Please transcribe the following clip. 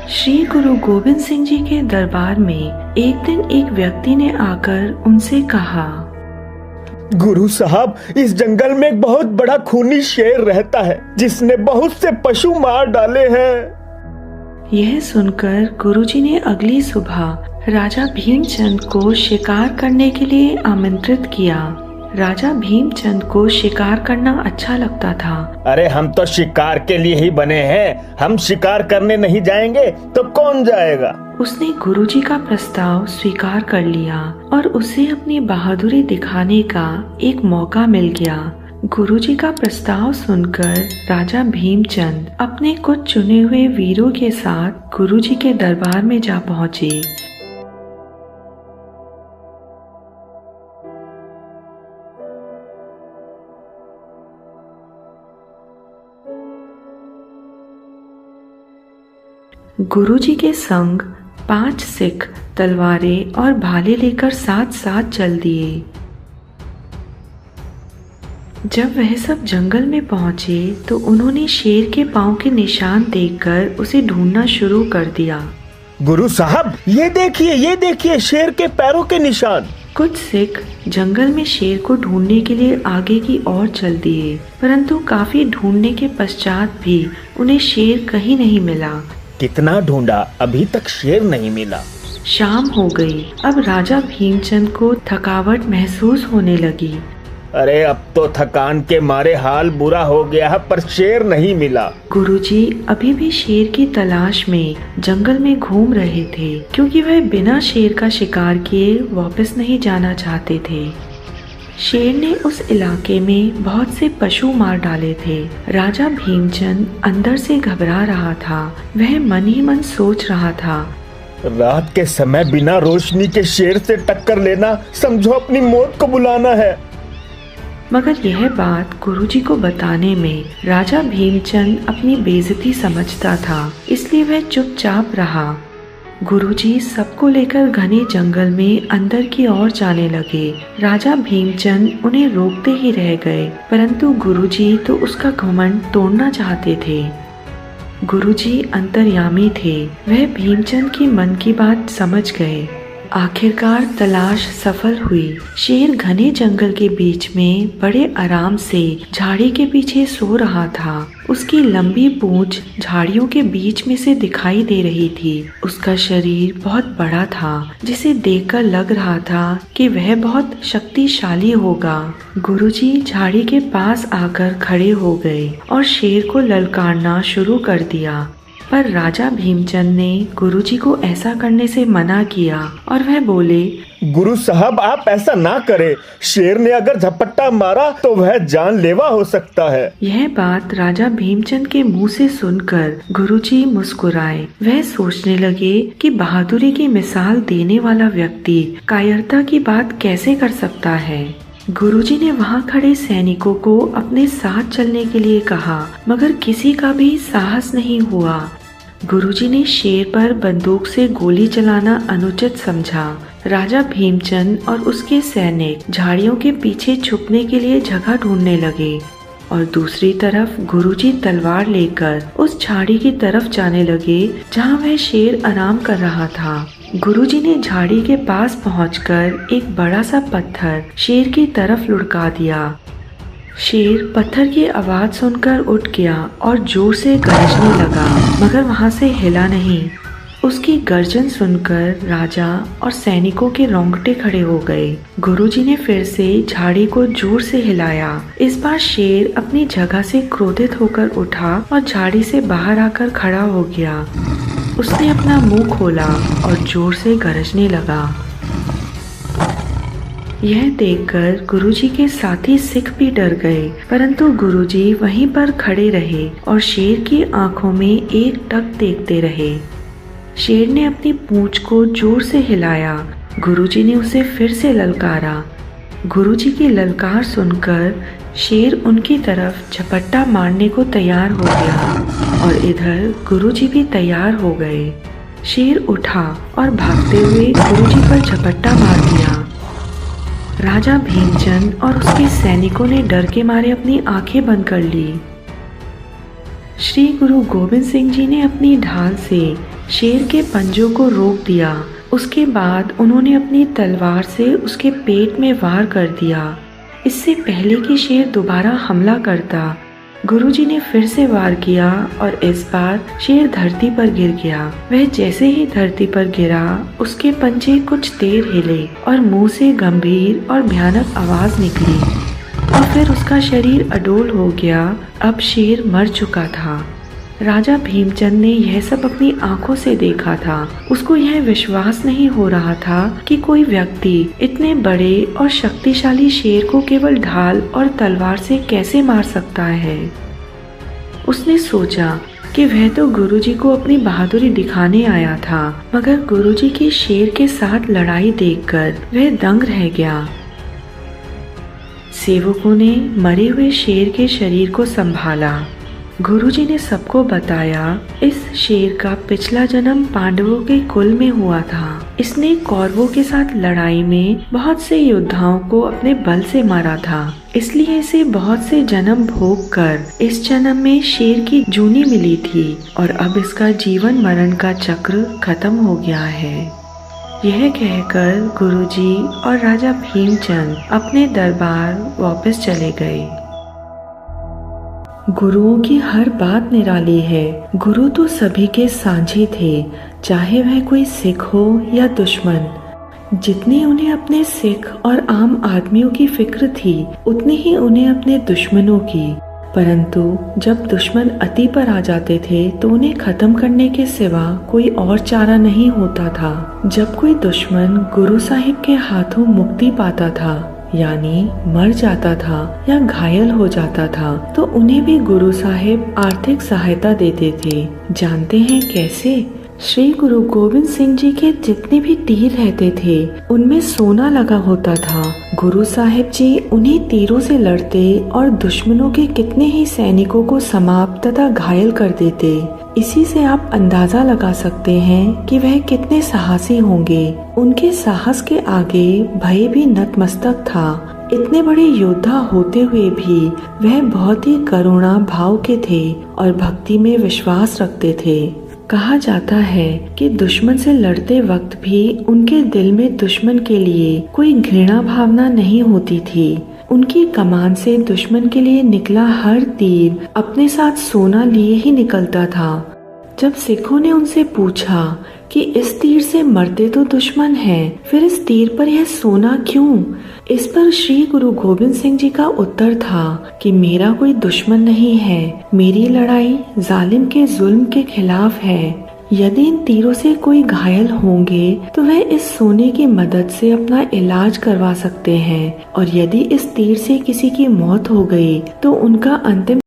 श्री गुरु गोविंद सिंह जी के दरबार में एक दिन एक व्यक्ति ने आकर उनसे कहा, गुरु साहब, इस जंगल में एक बहुत बड़ा खूनी शेर रहता है जिसने बहुत से पशु मार डाले हैं। यह सुनकर गुरुजी ने अगली सुबह राजा भीमचंद को शिकार करने के लिए आमंत्रित किया। राजा भीमचंद को शिकार करना अच्छा लगता था। अरे हम तो शिकार के लिए ही बने हैं, हम शिकार करने नहीं जाएंगे तो कौन जाएगा? उसने गुरुजी का प्रस्ताव स्वीकार कर लिया और उसे अपनी बहादुरी दिखाने का एक मौका मिल गया। गुरुजी का प्रस्ताव सुनकर राजा भीमचंद अपने कुछ चुने हुए वीरों के साथ गुरुजी के दरबार में जा पहुँचे। गुरुजी के संग 5 सिख तलवारें और भाले लेकर साथ साथ चल दिए। जब वह सब जंगल में पहुंचे तो उन्होंने शेर के पांव के निशान देखकर उसे ढूंढना शुरू कर दिया। गुरु साहब, ये देखिए शेर के पैरों के निशान। कुछ सिख जंगल में शेर को ढूंढने के लिए आगे की ओर चल दिए, परंतु काफी ढूंढने के पश्चात भी उन्हें शेर कहीं नहीं मिला। कितना ढूंढा, अभी तक शेर नहीं मिला। शाम हो गई। अब राजा भीमचंद को थकावट महसूस होने लगी। अरे अब तो थकान के मारे हाल बुरा हो गया है, पर शेर नहीं मिला। गुरुजी अभी भी शेर की तलाश में जंगल में घूम रहे थे, क्योंकि वह बिना शेर का शिकार किए वापस नहीं जाना चाहते थे। शेर ने उस इलाके में बहुत से पशु मार डाले थे। राजा भीमचंद अंदर से घबरा रहा था। वह मन ही मन सोच रहा था, रात के समय बिना रोशनी के शेर से टक्कर लेना समझो अपनी मौत को बुलाना है। मगर यह बात गुरुजी को बताने में राजा भीमचंद अपनी बेइज्जती समझता था, इसलिए वह चुपचाप रहा। गुरुजी सबको लेकर घने जंगल में अंदर की ओर जाने लगे। राजा भीमचंद उन्हें रोकते ही रह गए, परंतु गुरुजी तो उसका घमंड तोड़ना चाहते थे। गुरुजी अंतर्यामी थे, वह भीमचंद की मन की बात समझ गए। आखिरकार तलाश सफल हुई। शेर घने जंगल के बीच में बड़े आराम से झाड़ी के पीछे सो रहा था। उसकी लंबी पूंछ झाड़ियों के बीच में से दिखाई दे रही थी। उसका शरीर बहुत बड़ा था, जिसे देखकर लग रहा था कि वह बहुत शक्तिशाली होगा। गुरुजी झाड़ी के पास आकर खड़े हो गए और शेर को ललकारना शुरू कर दिया, पर राजा भीमचंद ने गुरुजी को ऐसा करने से मना किया और वह बोले, गुरु साहब आप ऐसा ना करें, शेर ने अगर झपट्टा मारा तो वह जानलेवा हो सकता है। यह बात राजा भीमचंद के मुंह से सुनकर गुरुजी मुस्कुराए। वह सोचने लगे कि बहादुरी की मिसाल देने वाला व्यक्ति कायरता की बात कैसे कर सकता है। गुरुजी ने वहाँ खड़े सैनिकों को अपने साथ चलने के लिए कहा, मगर किसी का भी साहस नहीं हुआ। गुरुजी ने शेर पर बंदूक से गोली चलाना अनुचित समझा। राजा भीमचंद और उसके सैनिक झाड़ियों के पीछे छुपने के लिए जगह ढूंढने लगे और दूसरी तरफ गुरुजी तलवार लेकर उस झाड़ी की तरफ जाने लगे जहाँ वह शेर आराम कर रहा था। गुरुजी ने झाड़ी के पास पहुंचकर एक बड़ा सा पत्थर शेर की तरफ लुढ़का दिया। शेर पत्थर की आवाज सुनकर उठ गया और जोर से गरजने लगा, मगर वहां से हिला नहीं। उसकी गर्जन सुनकर राजा और सैनिकों के रोंगटे खड़े हो गए। गुरुजी ने फिर से झाड़ी को जोर से हिलाया। इस बार शेर अपनी जगह से क्रोधित होकर उठा और झाड़ी से बाहर आकर खड़ा हो गया। उसने अपना मुंह खोला और जोर से गरजने लगा। यह देखकर गुरुजी के साथी सिख भी डर गए, परंतु गुरुजी वहीं पर खड़े रहे और शेर की आंखों में एक टक देखते रहे। शेर ने अपनी पूंछ को जोर से हिलाया। गुरुजी ने उसे फिर से ललकारा। गुरुजी की ललकार सुनकर शेर उनकी तरफ झपट्टा मारने को तैयार हो गया और इधर गुरुजी भी तैयार हो गए। शेर उठा और भागते हुए गुरुजी पर झपट्टा मार दिया। राजा भीमचंद और उसके सैनिकों ने डर के मारे अपनी आंखें बंद कर ली। श्री गुरु गोविंद सिंह जी ने अपनी ढाल से शेर के पंजों को रोक दिया। उसके बाद उन्होंने अपनी तलवार से उसके पेट में वार कर दिया। इससे पहले कि शेर दोबारा हमला करता, गुरुजी ने फिर से वार किया और इस बार शेर धरती पर गिर गया। वह जैसे ही धरती पर गिरा, उसके पंजे कुछ देर हिले और मुंह से गंभीर और भयानक आवाज निकली और फिर उसका शरीर अडोल हो गया। अब शेर मर चुका था। राजा भीमचंद ने यह सब अपनी आंखों से देखा था। उसको यह विश्वास नहीं हो रहा था कि कोई व्यक्ति इतने बड़े और शक्तिशाली शेर को केवल ढाल और तलवार से कैसे मार सकता है। उसने सोचा कि वह तो गुरुजी को अपनी बहादुरी दिखाने आया था, मगर गुरुजी की शेर के साथ लड़ाई देखकर वह दंग रह गया। सेवकों ने मरे हुए शेर के शरीर को संभाला। गुरुजी ने सबको बताया, इस शेर का पिछला जन्म पांडवों के कुल में हुआ था। इसने कौरवों के साथ लड़ाई में बहुत से योद्धाओं को अपने बल से मारा था, इसलिए इसे बहुत से जन्म भोग कर इस जन्म में शेर की जूनी मिली थी और अब इसका जीवन मरण का चक्र खत्म हो गया है। यह कहकर गुरुजी और राजा भीमचंद अपने दरबार वापस चले गए। गुरुओं की हर बात निराली है। गुरु तो सभी के साझी थे, चाहे वह कोई सिख हो या दुश्मन। जितनी उन्हें अपने सिख और आम आदमियों की फिक्र थी, उतनी ही उन्हें अपने दुश्मनों की। परंतु जब दुश्मन अति पर आ जाते थे तो उन्हें खत्म करने के सिवा कोई और चारा नहीं होता था। जब कोई दुश्मन गुरु साहिब के हाथों मुक्ति पाता था, यानी मर जाता था या घायल हो जाता था, तो उन्हें भी गुरु साहिब आर्थिक सहायता देते थे। जानते हैं कैसे? श्री गुरु गोविंद सिंह जी के जितने भी तीर रहते थे, उनमें सोना लगा होता था। गुरु साहिब जी उन्हीं तीरों से लड़ते और दुश्मनों के कितने ही सैनिकों को समाप्त तथा घायल कर देते। इसी से आप अंदाजा लगा सकते हैं कि वह कितने साहसी होंगे। उनके साहस के आगे भय भी नतमस्तक था। इतने बड़े योद्धा होते हुए भी वह बहुत ही करुणा भाव के थे और भक्ति में विश्वास रखते थे। कहा जाता है कि दुश्मन से लड़ते वक्त भी उनके दिल में दुश्मन के लिए कोई घृणा भावना नहीं होती थी। उनकी कमान से दुश्मन के लिए निकला हर तीर अपने साथ सोना लिए ही निकलता था। जब सिखों ने उनसे पूछा कि इस तीर से मरते तो दुश्मन हैं, फिर इस तीर पर यह सोना क्यों? इस पर श्री गुरु गोविंद सिंह जी का उत्तर था कि मेरा कोई दुश्मन नहीं है, मेरी लड़ाई जालिम के जुल्म के खिलाफ है। यदि इन तीरों से कोई घायल होंगे तो वह इस सोने की मदद से अपना इलाज करवा सकते हैं, और यदि इस तीर से किसी की मौत हो गई तो उनका अंतिम